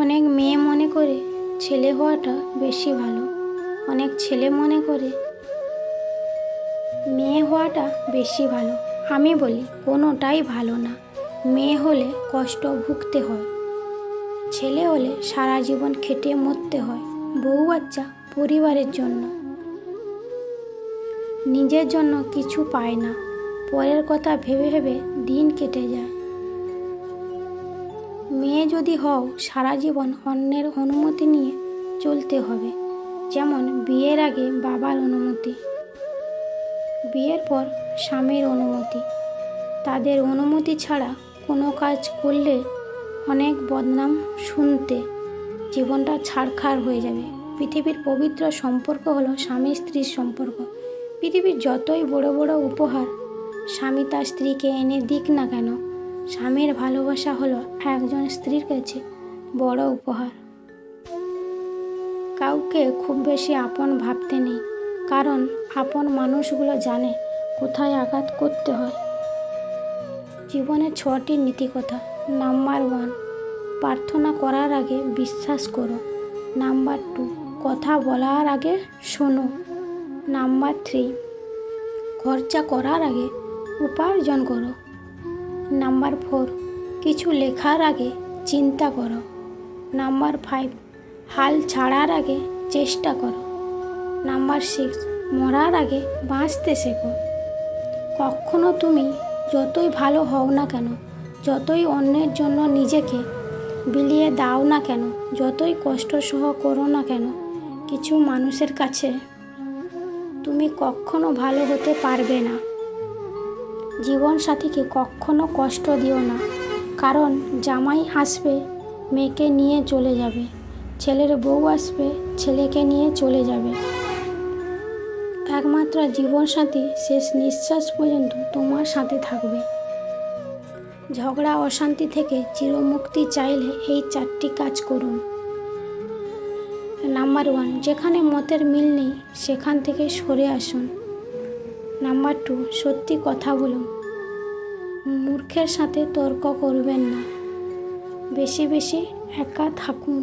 অনেক মেয়ে মনে করে ছেলে হওয়াটা বেশি ভালো, অনেক ছেলে মনে করে মেয়ে হওয়াটা বেশি ভালো। আমি বলি কোনোটাই ভালো না। মেয়ে হলে কষ্ট ভুগতে হয়, ছেলে হলে সারা জীবন খেটে মরতে হয় বউ বাচ্চা পরিবারের জন্য। নিজের জন্য কিছু পায় না, পরের কথা ভেবে ভেবে দিন কেটে যায়। মেয়ে যদি হও সারা জীবন অন্যের অনুমতি নিয়ে চলতে হবে, যেমন বিয়ের আগে বাবার অনুমতি, বিয়ের পর স্বামীর অনুমতি। তাদের অনুমতি ছাড়া কোনো কাজ করলে অনেক বদনাম শুনতে জীবনটা ছাড়খাড় হয়ে যাবে। পৃথিবীর পবিত্র সম্পর্ক হলো স্বামী স্ত্রীর সম্পর্ক। পৃথিবীর যতই বড় বড় উপহার স্বামী তার স্ত্রীকে এনে দিক না কেন, স্বামীর ভালোবাসা হলো একজন স্ত্রীর কাছে বড় উপহার। কাউকে খুব বেশি আপন ভাবতে নেই, কারণ আপন মানুষগুলো জানে কোথায় আঘাত করতে হয়। জীবনের 6টি নীতিকথা। নাম্বার 1, প্রার্থনা করার আগে বিশ্বাস করো। নাম্বার 2, কথা বলার আগে শোনো। নাম্বার 3, খরচা করার আগে উপার্জন করো। নাম্বার 4, কিছু লেখার আগে চিন্তা করো। নাম্বার 5, হাল ছাড়ার আগে চেষ্টা করো। নাম্বার 6, মরার আগে বাঁচতে শেখো। কখনো তুমি যতই ভালো হও না কেন, যতই অন্যের জন্য নিজেকে বিলিয়ে দাও না কেন, যতই কষ্ট সহ করো না কেন, কিছু মানুষের কাছে তুমি কখনো ভালো হতে পারবে না। জীবনসাথীকে কখনো কষ্ট দিও না, কারণ জামাই আসবে মেয়েকে নিয়ে চলে যাবে, ছেলের বউ আসবে ছেলেকে নিয়ে চলে যাবে। একমাত্র জীবনসাথী শেষ নিঃশ্বাস পর্যন্ত তোমার সাথে থাকবে। ঝগড়া অশান্তি থেকে চিরমুক্তি চাইলে এই 4টি কাজ করুন। নাম্বার 1, যেখানে মতের মিল নেই সেখান থেকে সরে আসুন। নাম্বার 2, সত্যি কথা বলুন। মূর্খের সাথে তর্ক করবেন না। বেশি বেশি একা থাকুন।